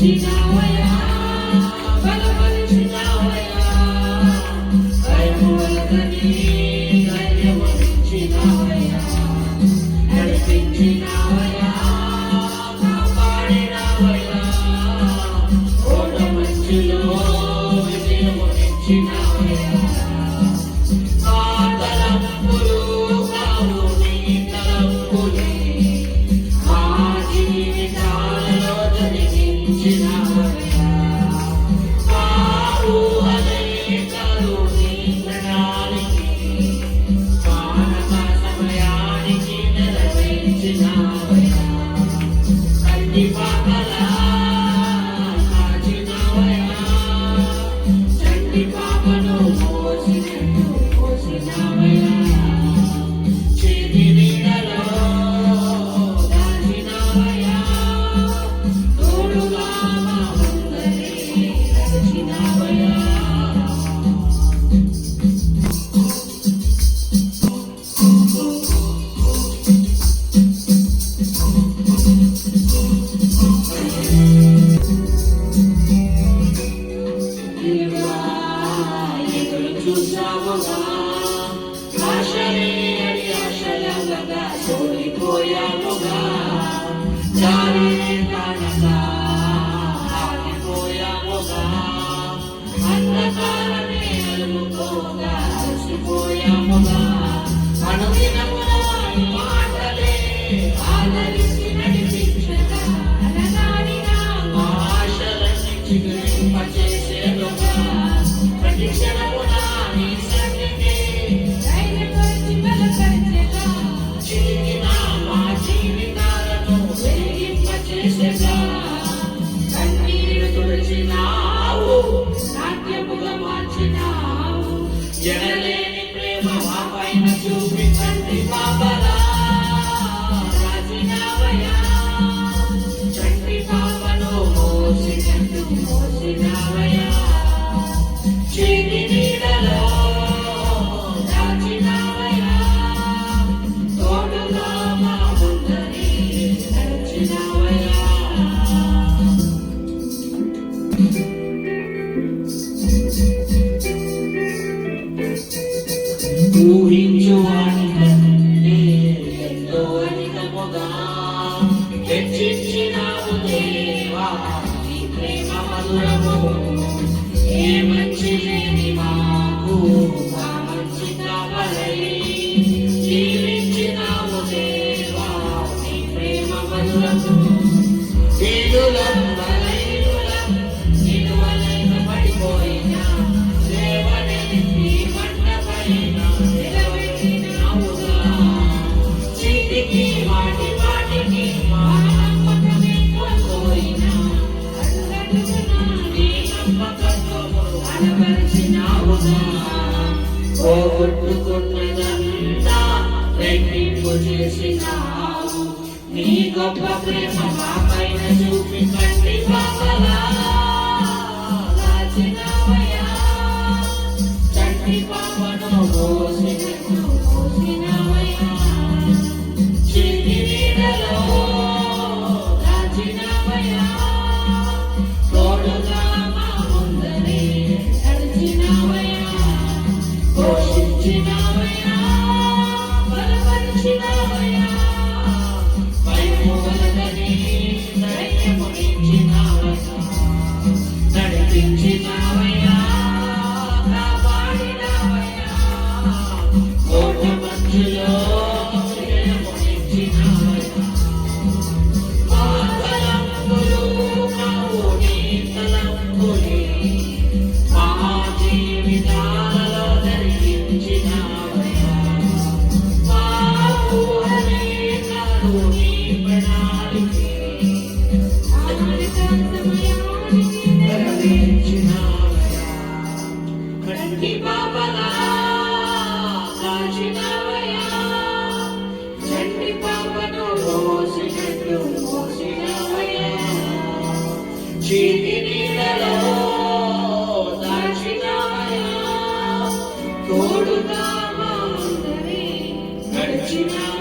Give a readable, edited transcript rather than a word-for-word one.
బలపరిచినావయ్యా బలపరిచినావయ్యా భయములకని ధైర్యమునిచ్చినావయ్యా నడిపించినావయ్యా కాపాడినావయ్యా ఓడ మంచులో విజయమునిచ్చినావయ్యా జనలేని ప్రేమ మా పైన చూపించండి బాబలా రాజినావయ్యా చంటి పాపను మోసినావయ్యా చీటి నీడలో దాచినావయ్యా తోడుగా మా ముందరి నడిచినావయ్యా ఊహించువానికంటే ఎంతో అధికముగా హెచ్చించినావు దేవా నీ ప్రేమ మధురము ఏ మంచి లేని మాకు మా మంచి కావలై జీవించినావు దేవా నీ ప్రేమ మధురము వీరులం బలైరులం నిలువలైన పడిపోయినా దేవనే నీ మంటపైన పోగొట్టుకున్నదంతా రెట్టింపు చేసినావు నీ గొప్ప ప్రేమ మా పైన చూపి కంటి పాపలా రాచినావయ్యా చంటి పాపను మోసినావయ్యా చీటి నీడలో దాచినావయ్యా తోడుగా మా ముందరే నడిచినావయ్యా పోషించినావయ్యా బలపరిచినావయ్యా భయములకని ధైర్యమునిచ్చినావయ్యా నడిపించినావయ్యా కాపాడినావయ్యా కోట మధ్యలో విజయమునిచ్చినావయ్యా మా తలంపులు కావు నీ తలంపులే మా జీవితాలలో ధరించినావయ్యా మా ఊహలే కాదు నీ ప్రణాళికే నెరవేర్చినావయ్యా కంటి పాపలా కాచినావయ్యా చంటి పాపను మోసినావయ్యా చీటి నీడలో దాచినావయ్యా తోడుగా మా ముందరే నడిచినావయ్యా